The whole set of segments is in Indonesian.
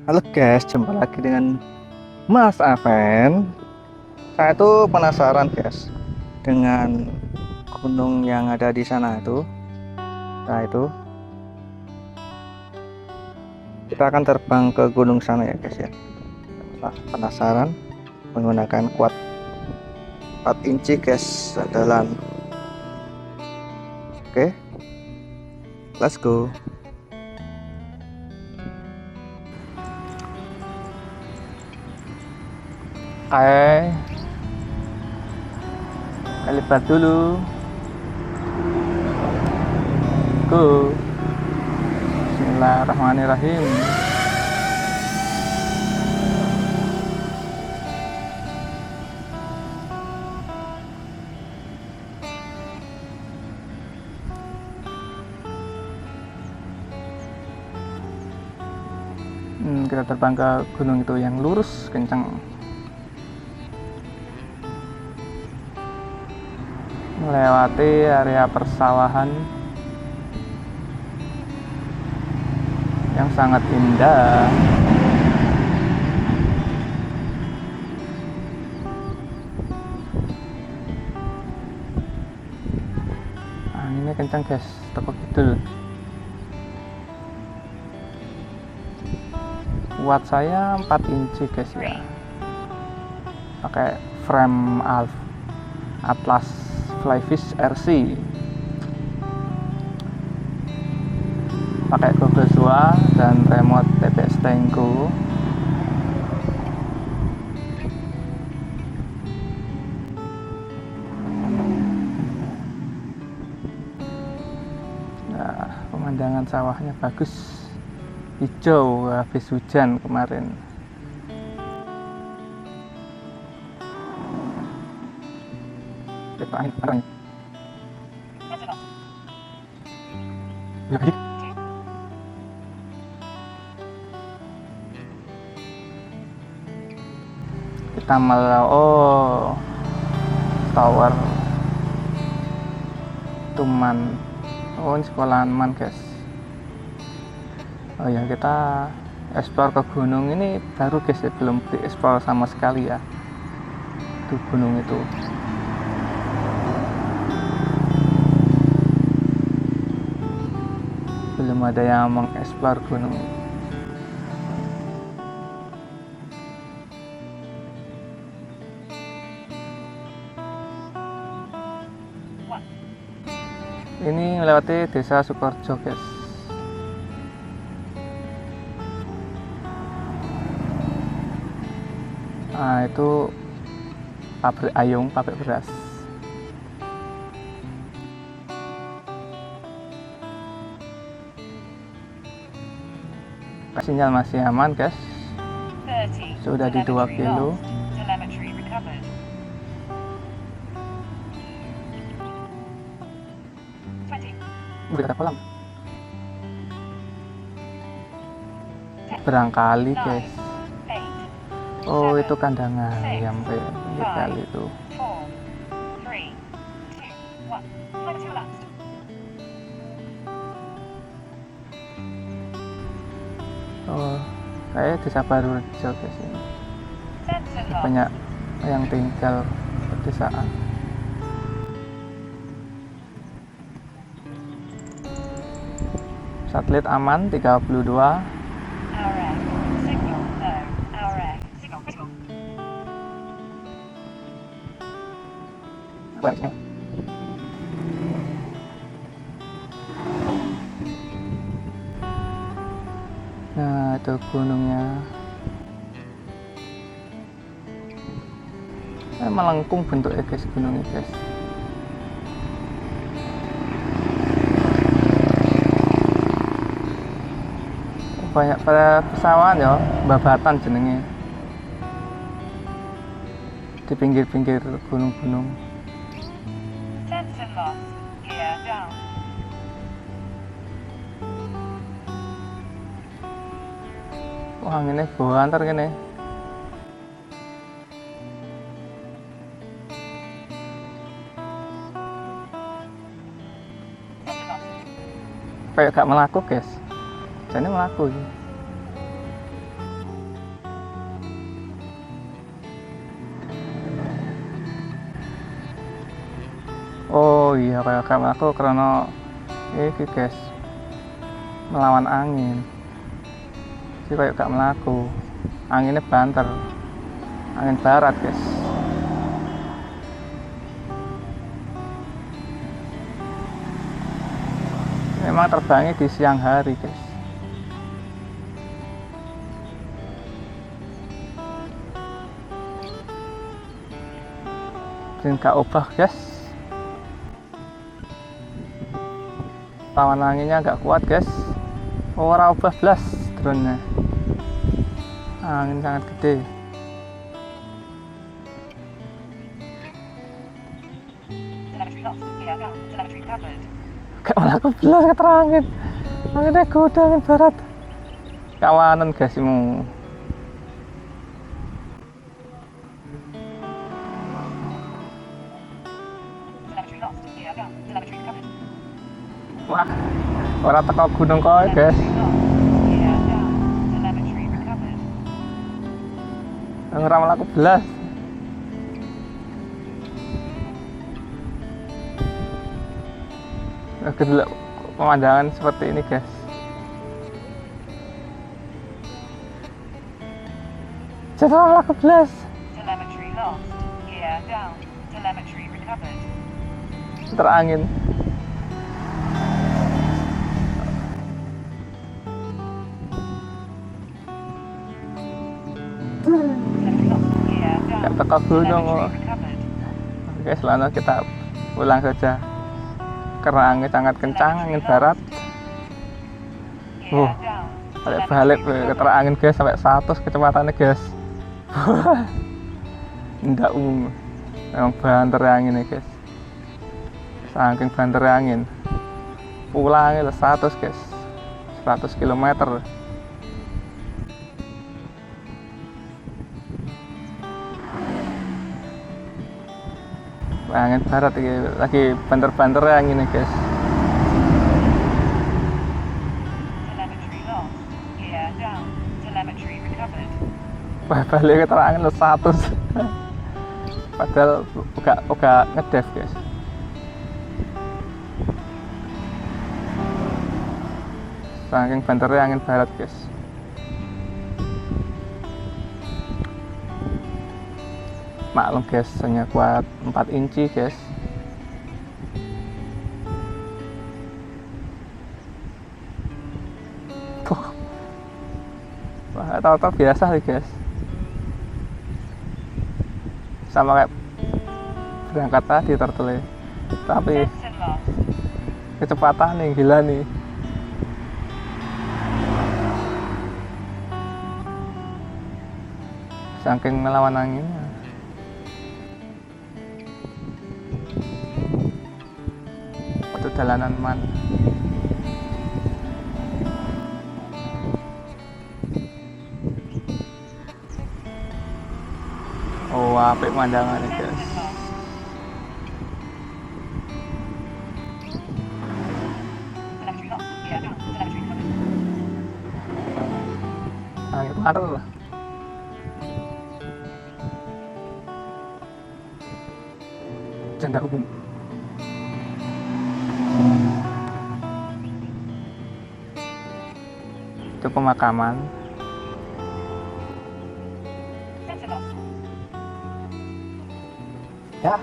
Halo guys, jumpa lagi dengan Mas Aven. Saya tuh penasaran guys dengan gunung yang ada di sana itu. Nah itu kita akan terbang ke gunung sana ya guys ya. Nah, penasaran menggunakan quad 4 inci guys andalan. Oke, let's go. Oke, lipat dulu. Go. Bismillahirrahmanirrahim. Kita terbang ke gunung itu yang lurus kencang, melewati area persawahan yang sangat indah. Anginnya kencang guys, tepuk kidul. Buat saya 4 inci guys ya, pakai frame Atlas Flyfish RC, pakai Google Zua dan remote TPS Tengu. Nah, pemandangan sawahnya bagus, hijau habis hujan kemarin. Kita angin kita tower Tuman. Ini sekolahan man guys. Oh ya, kita eksplor ke gunung ini baru guys ya, belum dieksplor sama sekali ya itu gunung itu. Belum ada yang mengeksplor gunung. Ini melewati desa Sukorejo guys. Nah itu pabrik Ayung, pabrik beras. Sinyal masih aman guys, sudah di 2 kilo. Udah kolam berangkali guys. Oh itu kandang ayam kayak kali itu. Oh kayak desa baru Rejo guys ini, banyak yang tinggal pedesaan. Satelit aman 32. Nah itu gunungnya. Melengkung bentuknya guys gunungnya guys. Banyak pada pesawahan ya, babatan jenenge di pinggir-pinggir gunung-gunung. Wah anginnya bawa antar gini. Kayak gak melaku guys, jadi melaku ya. iya, kayak kamar aku karena iki guys, melawan angin. Jadi kayak gak melaku. Anginnya banter. Angin barat guys. Memang terbangnya di siang hari guys. Dan gak ubah guys. Lawan anginnya agak kuat guys. Ora ubah blas drone-nya. Angin sangat gede. Gak melaku belas keterangin. Anginnya kuda angin barat. Kawanan guys mu. Wah, ora teko gunung kowe guys. Ora mlaku belas. Delok pemandangan seperti ini guys. Jangan mlaku belas. Terangin. Gak teko gunung kok. Oke, selanjutnya kita pulang saja karena angin sangat kencang, angin barat. Balik-balik keterangin guys sampai 100 kecepatannya guys. Nggak umum, memang banter angin ya guys. Saking banter angin, pulangnya 100 guys, 100 km. Angin barat lagi banter-banter angin ya guys. Wah, balik keterangan 100. Padahal uga ngedev guys. Saking banternya angin barat guys. Maklum guys, hanya kuat 4 inci guys. Wah, tahu-tahu biasa sih guys. Sama kayak berangkat tadi turtle, tapi kecepatan yang gila nih. Saking melawan anginnya. Itu jalanan mana? Oh, apik pemandangannya guys. Angin barat lah. Janda umum. Itu pemakaman. Ya.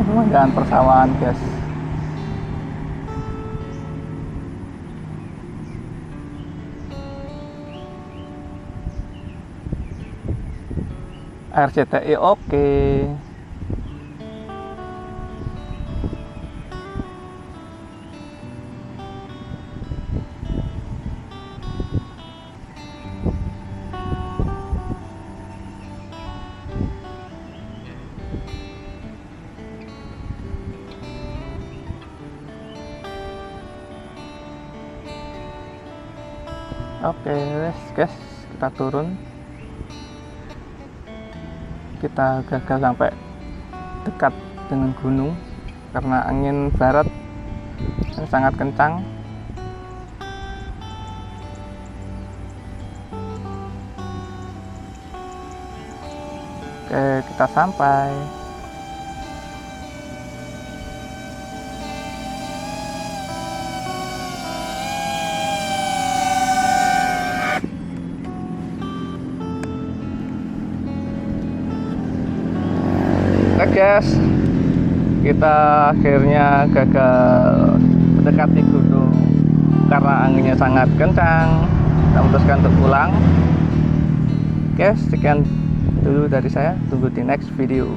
Pemandangan persawahan guys. RCTI oke. Oke guys, kita turun. Kita gagal sampai dekat dengan gunung karena angin barat yang sangat kencang. Oke, kita sampai. Oke guys, kita akhirnya gagal mendekati gunung karena anginnya sangat kencang. Kita memutuskan untuk pulang. Oke, sekian dulu dari saya. Tunggu di next video.